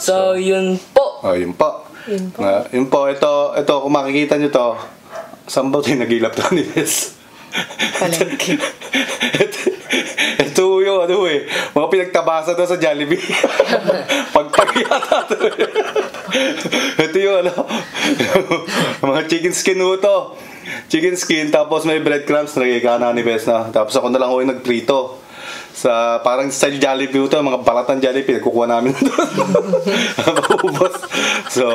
So, yun po. Oh, yun po. Yun po, ito, kung makikita nyo to, saan ba ito nagilap to ni Bes? Palengke. Ito yung mga pinagtabasa doon sa Jollibee. Pagpag-yata to. Ito yung mga chicken skin to. Chicken skin, tapos may breadcrumbs, nagkikana ni Bes na. Tapos ako na lang yung nagprito. Sa parang style Jollibee ito, mga balatan Jollibee, nagkukuha namin doon. So,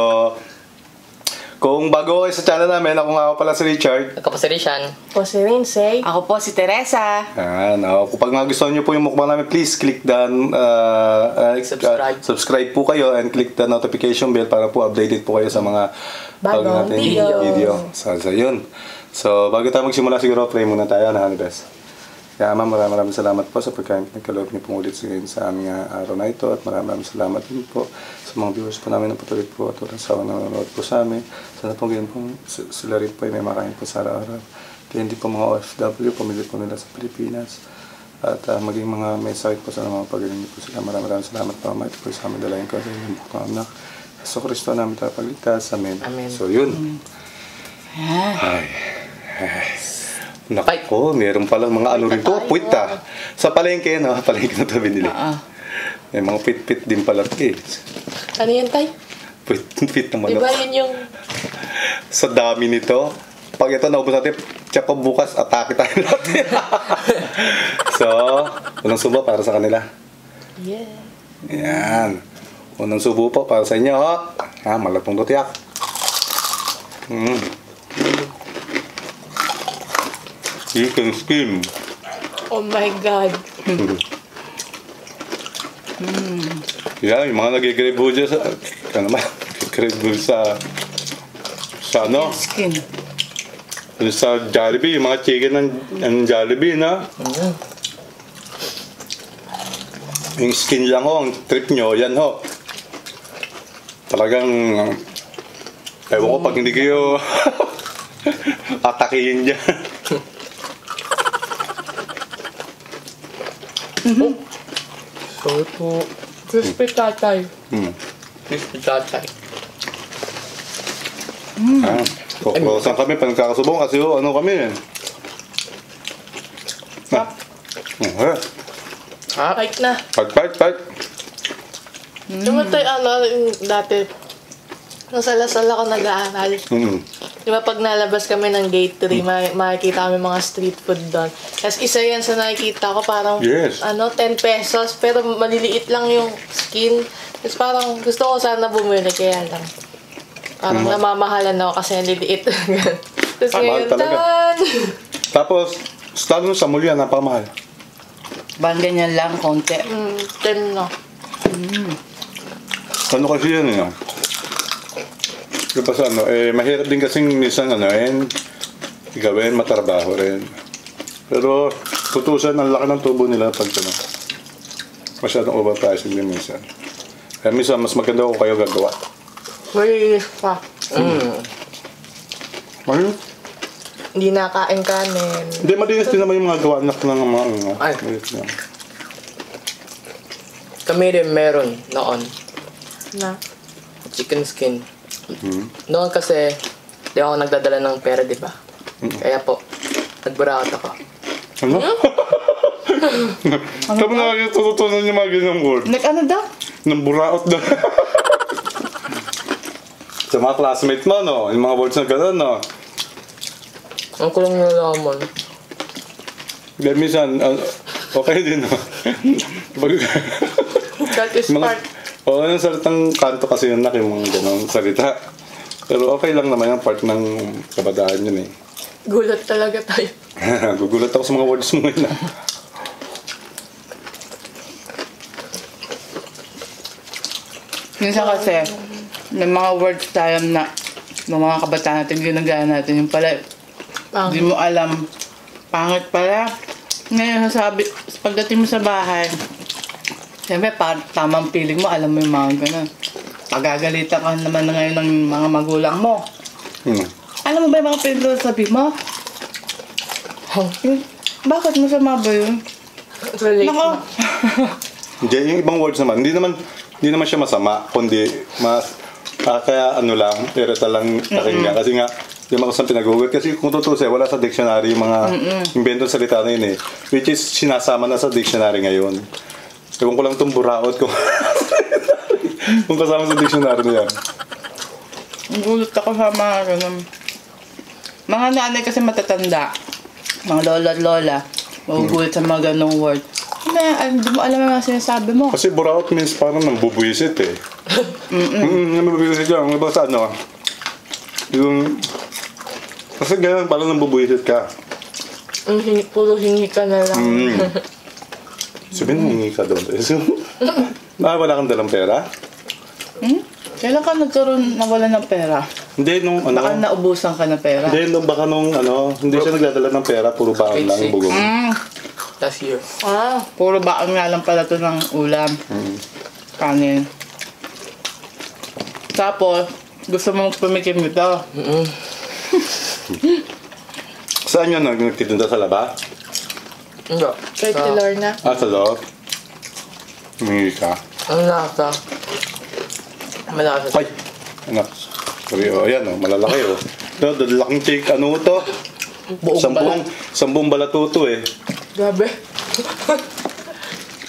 kung bago kayo sa channel namin, ako nga pala si Richard. Ako po si Rishan. Po si Rinsay. Ako po si Teresa. Kung nagustuhan nyo po yung mukbang namin, please click the subscribe po kayo and click the notification bell para po updated po kayo sa mga bagong video. So, yun. So, bago tayo magsimula, siguro pray muna tayo na Bes. Kaya ma'am, maraming salamat po sa pagkain nagkaloob niyo pong ulit sa aming araw na ito, at maraming salamat din po sa mga viewers po namin na patuloy po at walang sawang nanonood po sa amin. Sana po ganyan po sila rin po ay may makain po sa araw-araw. Kaya hindi po mga OFW, pumili po nila sa Pilipinas. At maging mga may sakit po sa mga pagaling niyo po sila. Maraming salamat po mga ito po sa amin dalayan ko sa inyong po anak. So Kristo namin tayo pagligtas. Amen. So yun. Ay. Nako, meron palang mga ano rin to, puwit sa palengke, no? Palengke na ito binili. May mga pit-pit din pala ito. Ano yan, Tay? Pit na manok. Diba yun yung... Sa dami nito, pag ito naubos natin, tsaka bukas, atake tayo natin. So, unang subo para sa kanila. Yeah. Yan. Unang subo po para sa inyo, ho. Malapong tutiyak. Chicken skin. Oh my God. Yan, yung mga nag-grave dyan sa... Ano ba? Nag-grave sa ano? Skin. Sa Jollibee, yung mga chicken ng Jollibee, na? Yung skin lang ho, ang trip nyo, yan ho. Talagang... Ewan ko pag hindi kayo... atakihin dyan. So, ito. Crispy tatay. Crispy tatay. Kukulosan kami pag nagkakasubong kasi ano kami eh. Kahit na. Fight. Yung tayo, yung dati, nung sa Lasal ako nag-aaral. Di ba pag nalabas kami ng gate 3, makikita kami mga street food doon. Tapos isa yan sa nakikita ko, parang 10 pesos, pero maliliit lang yung skin. Tapos parang gusto ko sana bumili, kaya lang. Parang namamahalan ako kasi ang liliit. Tapos ngayon, Tapos, lalo sa muli yan, napamahal. Bang ganyan lang, konti. 10 na. Ano kasi yan eh. Diba sa ano, mahirap din kasing minsan gawin, matrabaho rin. Pero, tutusan, ang laki ng tubo nila pag masyadong overpricing din minsan. Kaya minsan, mas maganda kung kayo gagawa. Malinis pa. Ayun. Hindi nakain kanin. Hindi, malinis din naman yung mga gawa anak ng mga Ay. Kami rin meron noon. Na? Chicken skin. Noon kasi, di ako nagdadala ng pera, di ba? Kaya po, nag-buraot ako. Ano? Tapos nakakitutunan niya mga ganyang word. Ano daw? Nang buraot daw. Sa mga classmates mo, no? Yung mga words na gano'n, no? Ang ko lang nalaman. Dahil minsan, okay din, no? That is part. Oo, yung salitang kanto kasi yun, yung mga gano'ng salita. Pero okay lang naman yung part ng kabataan yun, eh. Gulat talaga tayo. Gugulat ako sa mga words mo yun, Minsan kasi, may mga words tayo na ng mga kabataan natin, ginagaya natin. Yung pala, hindi mo alam, pangit pala. Ngayon, sabi, pagdating mo sa bahay, siyempre, tamang feeling mo, alam mo yung mga gano'n. Pagagalitan ka naman ngayon ng mga magulang mo. Alam mo ba yung mga pinagsasabi mo? Bakit masama ba yun? Relate Nako. na. Hindi, yung ibang words naman, hindi naman hindi naman siya masama, kundi mas kaya ano lang, irita lang pakinggan. Kasi nga, yung mga kusang pinag-google. Kasi kung tutusin, wala sa dictionary yung mga inventong salita na yun eh. Which is sinasama na sa dictionary ngayon. Ewan ko lang itong buraot ko. Kung kasama sa dictionary na yan. Gulat ako sa mga ganun. Mga nanay kasi matatanda. Mga lola at lola. Magugulat sa mga ganong word. Hindi mo alam ang sinasabi mo. Kasi buraot means parang nambubuisit eh. Nambubuisit lang. Iba sa ano? Yung... Kasi ganyan, parang nambubuisit ka. Puro hingi ka na lang. Sabihin mo, hingi ka doon. Wala kang dalang pera? Kailan ka nawala ng pera? Hindi, nung ano... Baka naubusan ka ng pera? Hindi, nung baka nung ano... Hindi siya nagdadala ng pera, puro baon lang yung bugong. Last year. Puro baon nga lang pala ito ng ulam. Kanin. Tapos, gusto mong pumikim ito. Saan yun nagtitinda sa laba? Hindi. Kay Lorna. Sa loob? Humingi ka. Ang lasa. Malasa. Ay! Anak. Sabi, ayan malalaki Ito, laking cake, ano ito? Sambong balatuto eh. Grabe.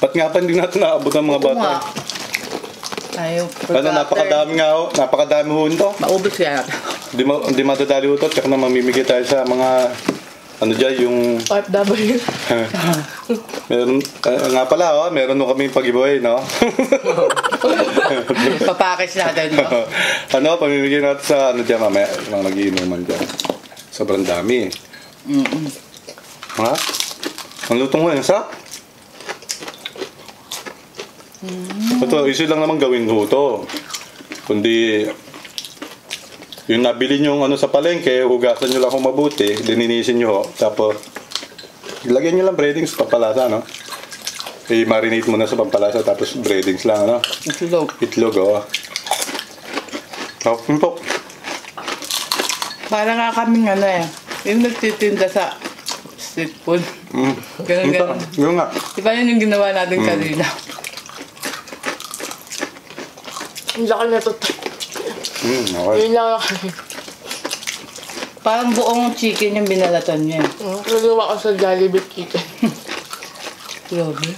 Ba't nga pa hindi natin naabot ang mga bata? Ayaw. Napakadami nga napakadami ho nito. Maubos kaya. Hindi madadali ho ito, tsaka na mamimigay tayo sa mga ano dyan, yung... OFW. Meron, nga pala meron kami pag-giveaway, no? Papackage natin, no? Pamimigay natin sa ano dyan, mamaya, mga nagiinuman dyan. Sobrang dami. Ha? Ang lutong mo, yung sarap. Ito, easy lang naman gawin ho ito. Kundi, yung nabili nyo sa palengke, hugasan nyo lang kung mabuti, lininisin nyo ho. Tapos, ilagyan nyo lang breadings, pampalasa, no? I-marinate mo na sa pampalasa, tapos breadings lang, no? Itlog, Tapos, Para nga kaming yung nagtitinda sa street food. Ganun. Yung nga. Diba yun yung ginawa natin kanina? Ang laki na ito. Okay. Yun lang ako. Parang buong chicken yung binalatan niya. Nagawa ko sa Jollibee chicken. Grabe.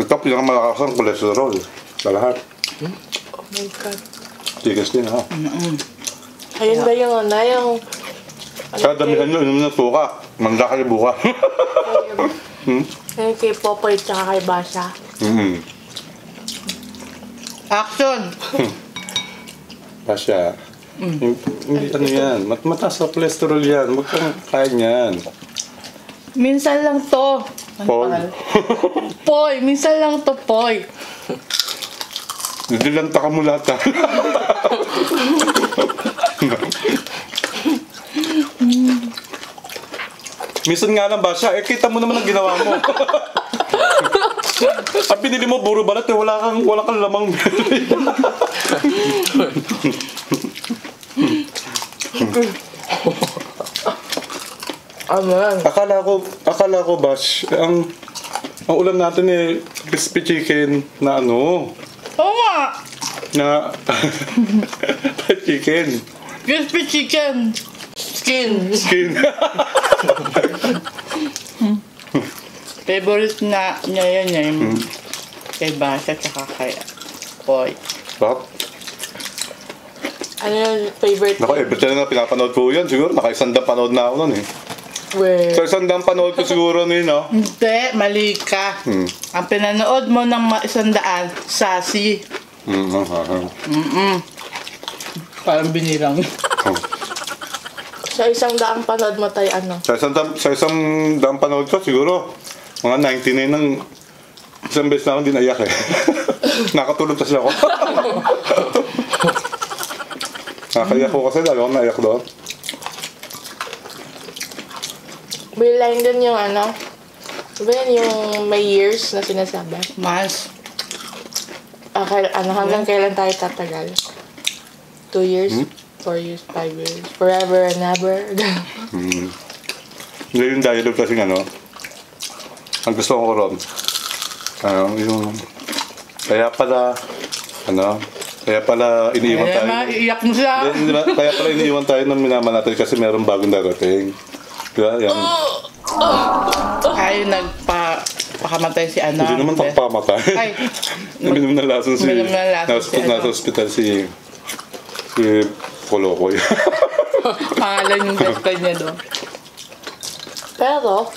Ito, pinakamalakas ang cholesterol sa lahat. Oh my God. Tigas din, ha? Ayun ba yung Sa damihan nyo, inom ng suka. Manda kayo buka. Yung kay Popoy tsaka kay Basha. Action! Pasya. Hindi ano yan. Mataas sa cholesterol yan. Huwag kang kain yan. Minsan lang to. Paul. Poy! Minsan lang to, Poy. Didilanta ka mo lahat. Minsan nga lang ba siya? Kita mo naman ang ginawa mo. Ang pinili mo, puro balat wala kang lamang. Aman. Akala ko Bash, ang ulam natin crispy chicken na Oo nga! na chicken. Crispy chicken. Skin. Favorite na niya yan yung kay Basha tsaka kay Poy. Bakit? Ano yung favorite? Naku, every time na pinapanood ko yan, siguro naka-isandang panood na ako nun Where? Sa isandang panood ko siguro nun, no? Hindi, mali ka. Ang pinanood mo ng 100, sassy. Parang binirang. Sa isang daang panood mo tayo ano? Sa isang daang panood ko, siguro, mga 99 ng isang beses na akong di naiyak Nakatulog kasi ako. Nakaiyak ko kasi, dahil ako naiyak doon. Bilang din yung ano? Diba yan yung may years na sinasabi? Mas. Hanggang kailan tayo tatagal? 2 years? 4 years? 5 years? Forever and ever? Hindi yung dialogue kasi ang gusto ko ron. Yung, kaya pala Ano? Kaya pala iniiwan tayo. Iiyak mo siya. Di ba? Kaya pala iniiwan tayo ng minama natin kasi meron bagong darating. Diba? Yan. Ay, nagpakamatay si Ana. Hindi naman pamatay. Ay. Uminom na lason si... Uminom na lason si Nasa hospital si Kolokoy. Pangalan yung best friend niya doon. Pero,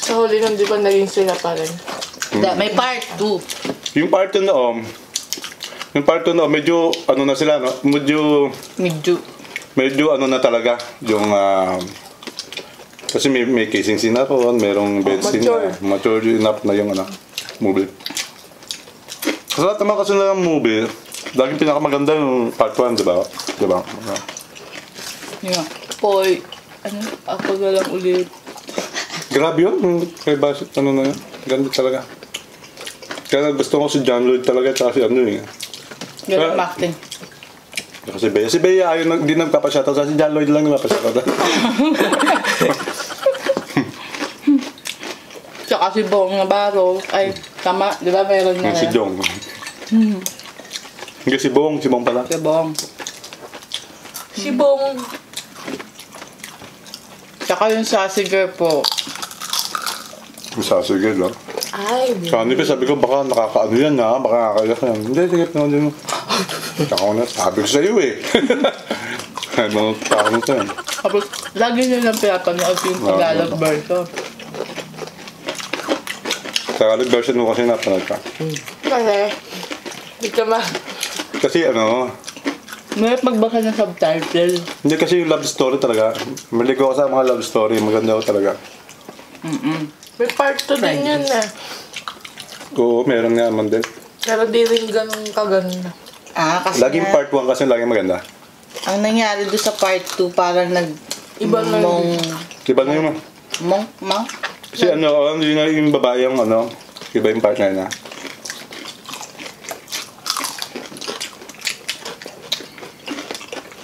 sa huli nun, di ba naging sila pa rin? May part 2. Yung part 2 na, medyo, ano na sila, no? Medyo ano na talaga. Yung, kasi may kissing scene na ron, merong bed scene na. Mature enough na yung, movie. Sa lahat naman kasi na ng movie, laging pinakamaganda yung part 1, di ba? Di ba? Yeah. Poy, ako na lang ulit. Grabe yun, kay Basit, ano na yun. Ganda talaga. Kaya gusto ko si John Lloyd talaga, tsaka si ano eh. Ganun acting. Kasi Bea. Si Bea ayaw hindi nagpapashoutout sa si John Lloyd lang nagpapashoutout. Tsaka si Bong Navarro. Ay, tama. Di ba meron na Si Jong. Hindi si Bong pala. Si Bong. Si Bong. Tsaka yung sassy girl po. Yung sasigil lang. Ay, Sabi ko baka nakakaano yan baka nakakayak yan. Hindi, sige, pinagin mo. Tsaka ko na, sabi ko sa iyo eh. Mga tao nito yan. Tapos, lagi nyo lang pinapanood yung Tagalog version. Tagalog version mo kasi napanood ka. kasi, di ka Kasi May magbasa ng subtitle. hindi kasi yung love story talaga. Maligo ko sa mga love story, maganda ko talaga. may part 2 din yan Oo, meron nga naman din. Pero di rin ganun kaganda. Kasi Laging nga, part 1 kasi laging maganda. ang nangyari doon sa part 2, parang Iba na yun. Diba na yun? Mong? Kasi hindi na yung babae yung iba yung partner na.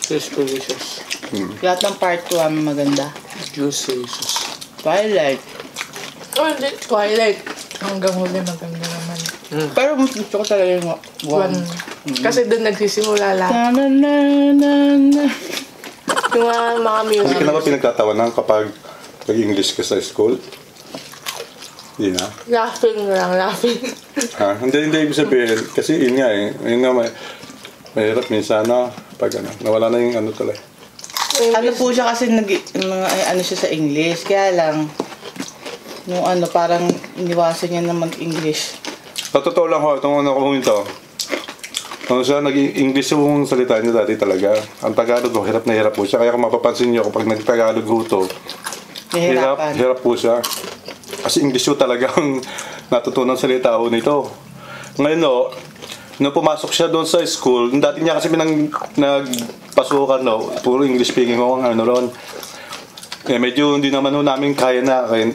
Delicious. Lahat ng part 2 ang maganda. Juicy. Twilight. Oh, hindi. Twilight. Hanggang huli maganda naman. Pero mas gusto ko talaga yung one. Kasi doon nagsisimula lahat. Na. Yung mga Hindi music. ka na ba pinagtatawanan kapag nag-English ka sa school? Hindi na. Laughing lang, laughing. Hindi ibig sabihin. Kasi yun nga yun nga mahirap minsan pag nawala na yung tuloy. Ano po siya kasi ano siya sa English. Kaya lang, yung parang iniwasan niya na mag-English. Sa totoo lang ho, itong ito. Siya, nag-English yung salita niya dati talaga. Ang Tagalog ho, hirap na hirap po siya. Kaya kung mapapansin niyo, kapag nag-Tagalog ho to, hirap po siya. Kasi English ho talaga ang natutunan salita ho nito. Ngayon nung pumasok siya doon sa school, dati niya kasi nagpasukan puro English speaking ho ang ron. Medyo hindi naman ho namin kaya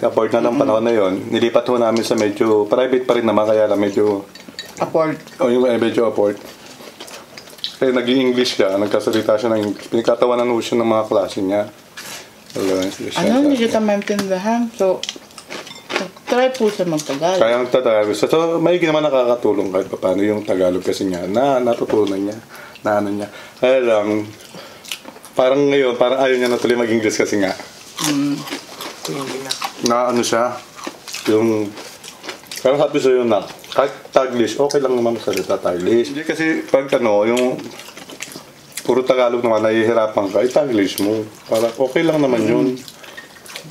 afford na ng panahon na yon. Nilipat ho namin sa medyo private pa rin naman, kaya lang medyo Afford. medyo afford. Kaya naging English siya, nagkasalita siya ng English. Pinagkatawanan ho siya ng mga klase niya. Hindi kita maintindihan. So, try po siya mag-Tagalog. Kaya ang Tagalog. So, maigi naman nakakatulong kahit paano yung Tagalog kasi niya. Natutunan niya. Niya. Kaya lang, parang ngayon, parang ayaw niya na tuloy mag-English kasi nga. Siya. Yung, parang sabi sa'yo na, kahit Taglish, okay lang naman salita Taglish. Hindi kasi pag yung puro Tagalog naman, nahihirapan ka, Taglish mo. Parang okay lang naman yun.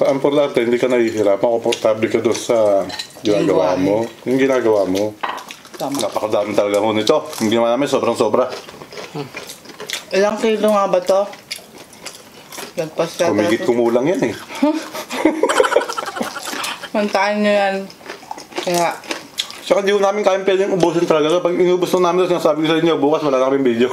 Ang importante, hindi ka nahihirapan, komportable ka doon sa ginagawa mo. Yung ginagawa mo. Tama. Napakadami talaga mo nito. Hindi naman namin, sobrang-sobra. Ilang kilo nga ba to? Nagpas ka. Kumigit kumulang yan eh. Mantaan nyo yan. Kaya, Saka di ko namin kayang pwedeng ubusin talaga. Kapag inubos na namin, sinasabi ko sa inyo, bukas wala na kaming video.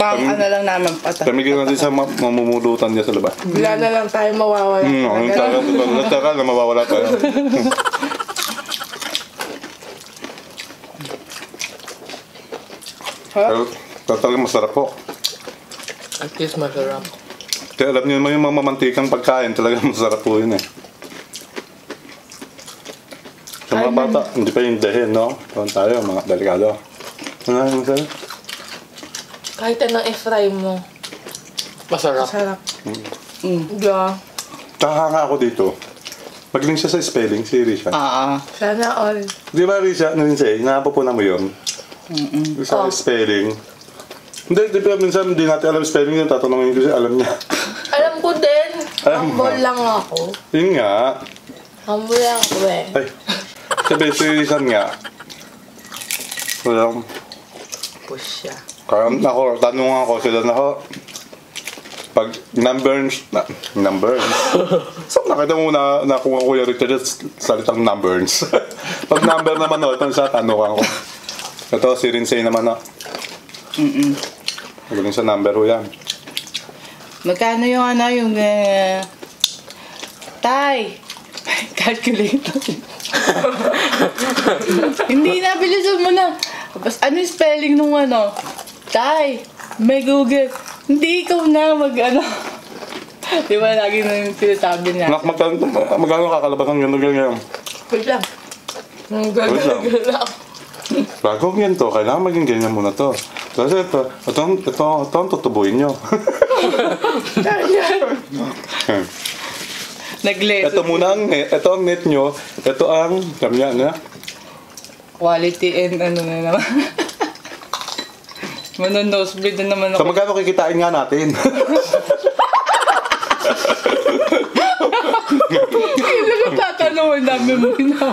lang namin pata. Kami gano'n din sa mamumulutan niya sa labas. Bigla na lang tayo mawawala. Ang tagal na mawawala tayo. Pero talagang masarap po. At least masarap. Kaya alam niyo naman yung mga mamantikang pagkain, talagang masarap po yun eh. Sa mga bata, hindi pa yung dahin, no? Kung tayo, mga delikado. Ano yung sa'yo? Kahit anong i-fry mo. Masarap. Sarap. Yeah. Kakanga ako dito. Magaling siya sa spelling, si Risha. Sana all. Di ba, Risha, Rinsay, napapunan mo yun? Sa spelling. Hindi, di ba, minsan hindi natin alam spelling yun, tatanungin ko siya, alam niya. Alam ko din. Alam mo. Humble lang ako. Yun nga. Humble lang ako eh. Ay, sabi, si Risha nga. Walang, Push siya. kaya ako, tanong ako sila na ako, pag numbers, so nakita mo na nakuha ko yung Richard salitang numbers. Pag number naman o, ito siya, tanong ako. Ito, si Rinsay naman o. Magaling sa number o yan. Magkano yung ano, yung... Tay! Calculator. Hindi na, bilisan mo na. Tapos ano yung spelling nung ano? Tay! May Google. Hindi ikaw na mag-ano. Di ba lagi na yung sinasabi niya? Anak, magkano kakalabas ng gano'n ganyan? Wait lang. Wait lang. Bago ganito, kailangan maging ganyan muna to. Kasi ito ang tutubuin nyo. Nag-lesson. Ito muna ang net, ito ang net nyo, ito ang, kanya na. Quality and ano na naman. Nosebleed na naman So ako. magkano kikitain nga natin? Kailan tatanungin namin mo na.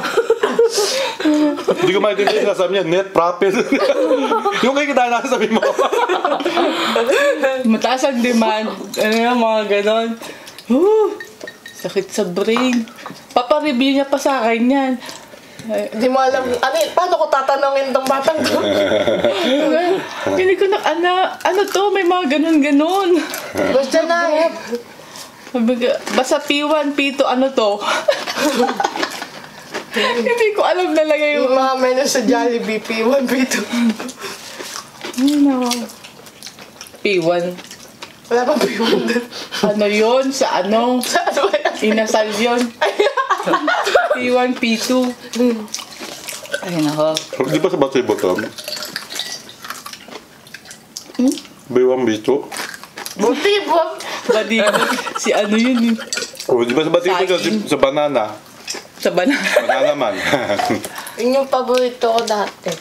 Hindi ko maintindihan yung sabi niya, net profit. Yung kikitain natin sabi mo. Mataas ang demand. Ano yung mga ganon. Sakit sa brain. Papareview niya pa sa akin yan. Hindi mo alam, paano ko tatanungin tong batang to? Hindi ko na, ano to, may mga ganon-ganon. Basta na. Basta P1, P2, ano to? Hindi ko alam talaga yung... Yung mga menu sa Jollibee, P1, P2. P1. Wala pa P1 doon. Ano yun? Sa ano? Sa ano ba yan? Inasal yun. P1, P2. Ay, nako. Di ba sa battery bottom? B1, B2? Buti, Bob. Badi, si ano yun eh. O, di ba sa battery bottom? Sa banana. Sa banana. Banana man. Yun yung paborito ko dati.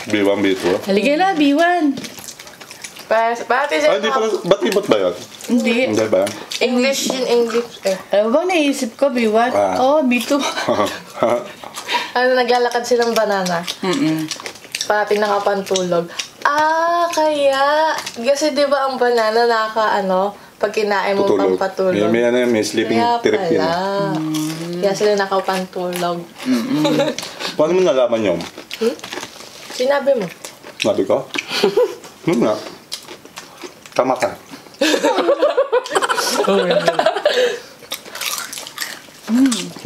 B1, B2? Halika na, B1. Pati Ay, di pala, battery bot ba yun? Hindi. Hindi ba? English yun, English eh. Ano ba naisip ko, B1? Oo, B2. Ano, naglalakad silang banana. Pati nakapantulog. Kaya. Kasi di ba ang banana pag kinain mo Tutulog. pampatulog. May sleeping Kaya trip yun. pala. Kaya sila nakapantulog. Paano mo nalaman yun? Sinabi mo. Sabi ko? Nga. Tama ka.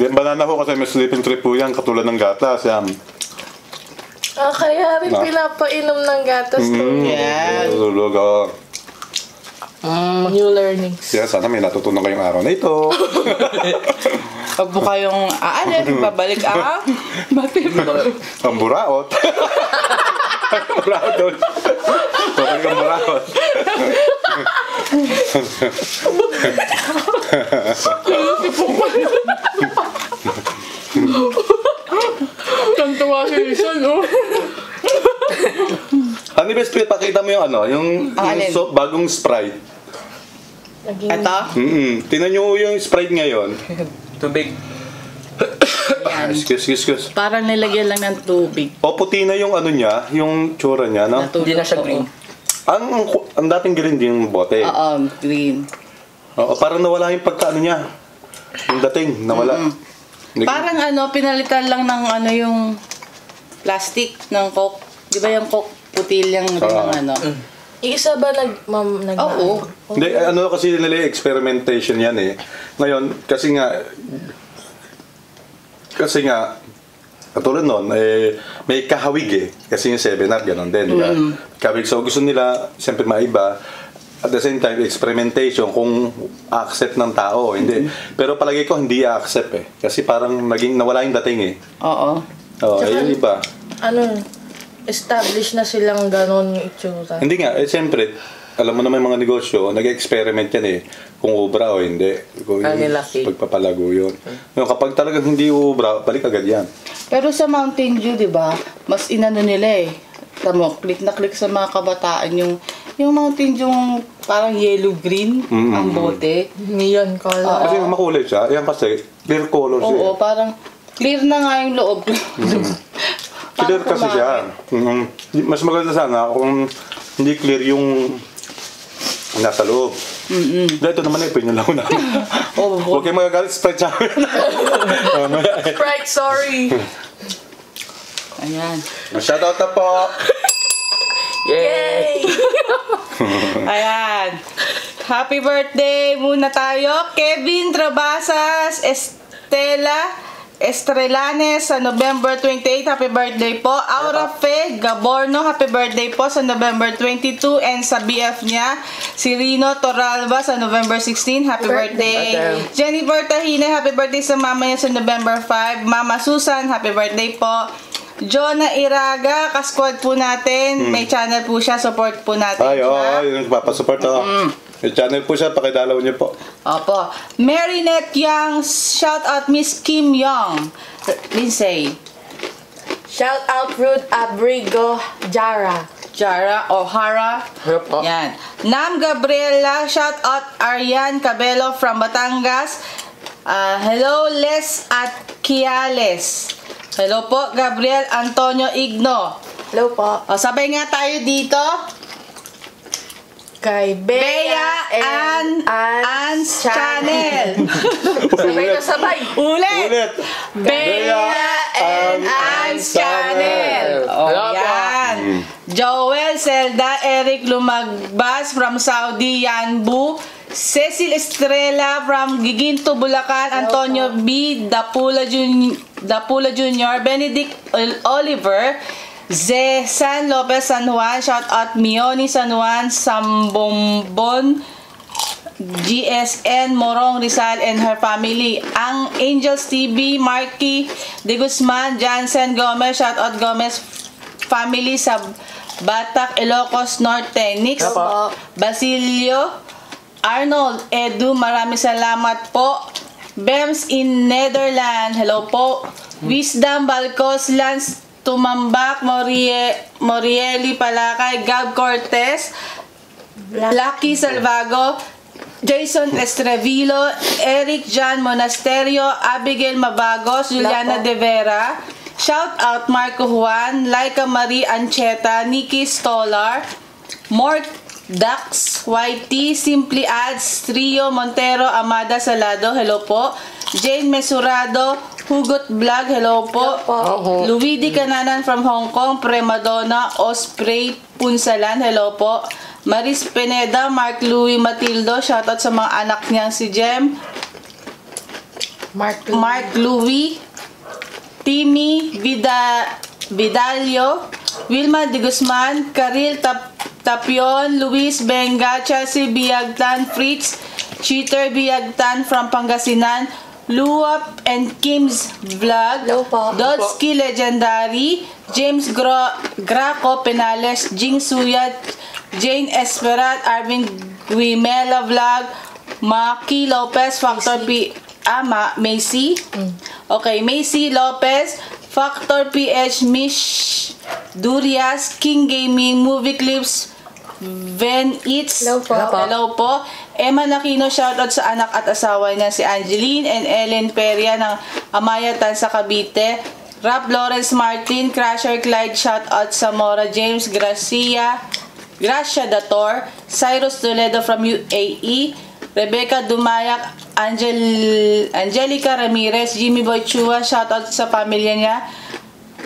Yan, banana ko kasi may sleeping trip po yan, katulad ng gatas. Yan. Kaya rin pinapainom ng gatas to. Yes. Tulog ako. New learnings. Kaya sana may natutunan kayong araw na ito. Pag po kayong aalis, babalik Ang buraot. Buraot doon. Babalik ang buraot. Tantawa si Lisa, no? Honey Best Fit, pakita mo yung yung alin? bagong Sprite. Ito? Tingnan nyo yung Sprite ngayon. Tubig. Yan. Excuse. Parang nilagyan lang ng tubig. O puti na yung niya, yung tsura niya, no? Hindi na siya green. Ang dating green din yung bote. Oo, green. Oo, parang nawala yung pagkaano niya. Yung dating, nawala. Parang pinalitan lang ng yung plastic ng Coke. Di ba yung Coke putil yung rin ng Isa ba Oo. Hindi, kasi nila experimentation yan eh. Ngayon, kasi nga, katulad nun, may kahawig eh. Kasi yung 7-Up, gano'n din, di ba? Kahawig. So, gusto nila, siyempre maiba. at the same time, experimentation kung accept ng tao, hindi. Pero palagi ko hindi accept eh. Kasi parang naging nawala yung dating eh. Oo. Oo, yung iba. Establish na silang ganon yung itsura. Hindi nga, siyempre, alam mo naman yung mga negosyo, nag-experiment yan eh. Kung ubra o hindi. Kung pagpapalago yun. Kapag talagang hindi ubra, balik agad yan. Pero sa Mountain Dew, di ba, mas inano nila eh. Tamo, click na click sa mga kabataan yung Mountain Dew parang yellow-green ang bote. Neon color. Kasi makulay siya. Yan kasi, clear color siya. Oo, parang clear na nga yung loob. Clear kasi siya. Mas maganda sana kung hindi clear yung nasa loob. Ito naman eh, pinyo lang na. Huwag kayo magagalit, Sprite sa akin. Sprite, sorry. Ayan. Shoutout na po. Yay! Ayan. Happy birthday muna tayo. Kevin Trabasas, Estela Estrelanes sa November 28. Happy birthday po. Aura Fe Gaborno. Happy birthday po sa November 22. And sa BF niya, si Rino Toralba sa November 16. Happy birthday. Jennifer Tahine. Happy birthday sa mama niya sa November 5. Mama Susan. Happy birthday po. Jonah Iraga, kasquad po natin. May channel po siya, support po natin. Ay, yung papasupport ako. May channel po siya, pakidalaw niyo po. Opo. Marinette Young, shout out Miss Kim Young. Lindsay. Shout out Ruth Abrigo Jara. Jara O'Hara. Yan. Nam Gabriela, shout out Arian Cabello from Batangas. Hello, Les at Kiales. Hello po, Gabriel Antonio Igno. Hello po. Sabay nga tayo dito. Kay Bea and An's Channel. Sabay na sabay. Ulit. Bea and An's Channel. Yan. Joel Zelda, Eric Lumagbas from Saudi, Yanbu. Cecil Estrella from Giginto, Bulacan. Antonio B. Dapula Jr. Benedict Oliver. San Lopez San Juan. Shout out Mioni San Juan. Sambombon. GSN Morong Rizal and her family. Ang Angels TV. Marky De Guzman. Jansen Gomez. Shout out Gomez family sa Batak, Ilocos Norte. Nix Basilio Arnold Edu, maraming salamat po. Bems in Netherlands, hello po. Wisdom Balcos, Lance Tumambak, Morieli Palakay, Gab Cortez, Lucky Salvago, Jason Estrevilo, Eric John Monasterio, Abigail Mabagos, Juliana De Vera. Shout out Marco Juan, Laika Marie Ancheta, Nikki Stolar, Mort Dax, YT, Simply Ads, Trio Montero, Amada Salado, hello po. Jane Mesurado, Hugot Vlog, hello po. Luigi Cananan from Hong Kong, Premadonna, Osprey Punsalan, hello po. Maris Pineda, Mark Louie Matildo, shoutout sa mga anak niyang si Jem, Mark Louie, Timmy Vidalio, Wilma De Guzman, Karil Tapion, Luis Benga, Chelsea Biagtan, Fritz, Cheater Biagtan from Pangasinan, Luap and Kim's Vlog, Dodski Legendary, James Graco Penales, Jing Suyat, Jane Esperat, Arvin Guimela Vlog, Maki Lopez, Factor P, Macy. Okay, Macy Lopez, Factor PH, Mish Durias, King Gaming, Movie Clips, Ven Eats. Hello po. Emma Nakino, shoutout sa anak at asawa niya si Angeline and Ellen Peria ng Amayatan sa Cavite. Rap Lawrence Martin, Crusher Clyde, shoutout sa Mora James, Gracia Dator, Cyrus Toledo from UAE, Rebecca Dumayak, Angelica Ramirez, Jimmy Boy Chua, shoutout sa pamilya niya.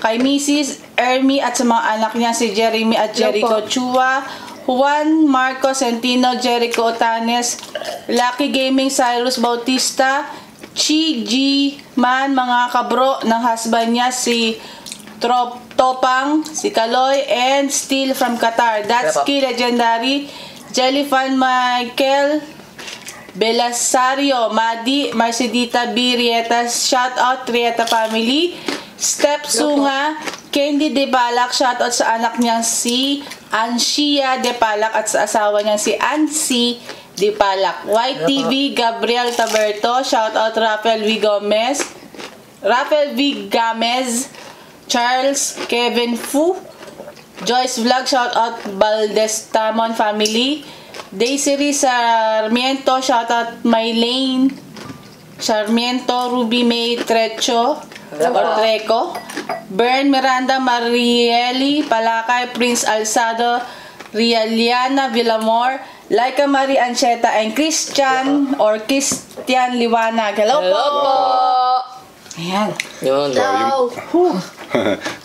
Kay Mrs. Ermi at sa mga anak niya si Jeremy at Jericho Chua, Juan Marco Centino, Jericho Otanes, Lucky Gaming, Cyrus Bautista, Chi G Man, mga kabro ng husband niya si Topang, si Kaloy, and Steel from Qatar. That's Key Legendary, Jellyfan Michael, Belasario, Madi, Marcedita B. Rietas, shout out Rieta family. Step Sunga, Candy De Palak, shout out sa anak niyang si Anshia De Palak at sa asawa niyang si Ansi De Palak. YTV, Gabriel Taberto, shout out Rafael V. Gamez, Charles Kevin Fu, Joyce Vlog, shout out Baldestamon family. Daisy Sarmiento, shout out Maylene Sarmiento, Ruby May Trecho or Treco, Bern Miranda Marieli Palakay, Prince Alzado, Rialiana Villamor, Laika Marie Ancheta, and Christian or Christian Liwanag. Hello po! Ayan. Yun.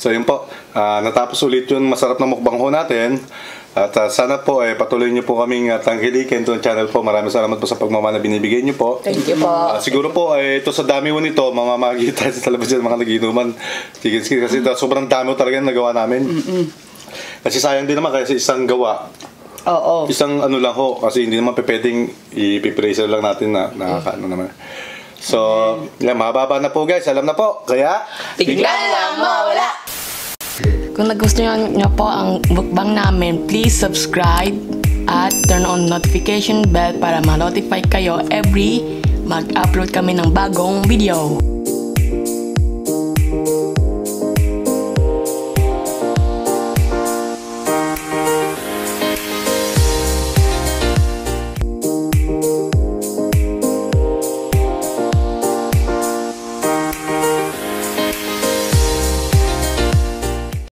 So yun po, natapos ulit yung masarap na mukbang ho natin. At sana po patuloy niyo po kaming tangkilikin itong channel po. Maraming salamat po sa pagmamahal na binibigay niyo po. Thank you po. Siguro po ito sa dami mo nito, mamamagi tayo sa talabas ng mga nagiinuman. Kasi sobrang dami talaga nagawa namin. Kasi sayang din naman kasi isang gawa. Oo. Isang ano lang ho, kasi hindi naman pwedeng i-pressure lang natin na nakakaano naman. So, yan, mababa na po guys, alam na po. Kaya, Tignan lang mawala! Kung nagustuhan nyo po ang mukbang namin, please subscribe at turn on notification bell para ma-notify kayo every mag-upload kami ng bagong video.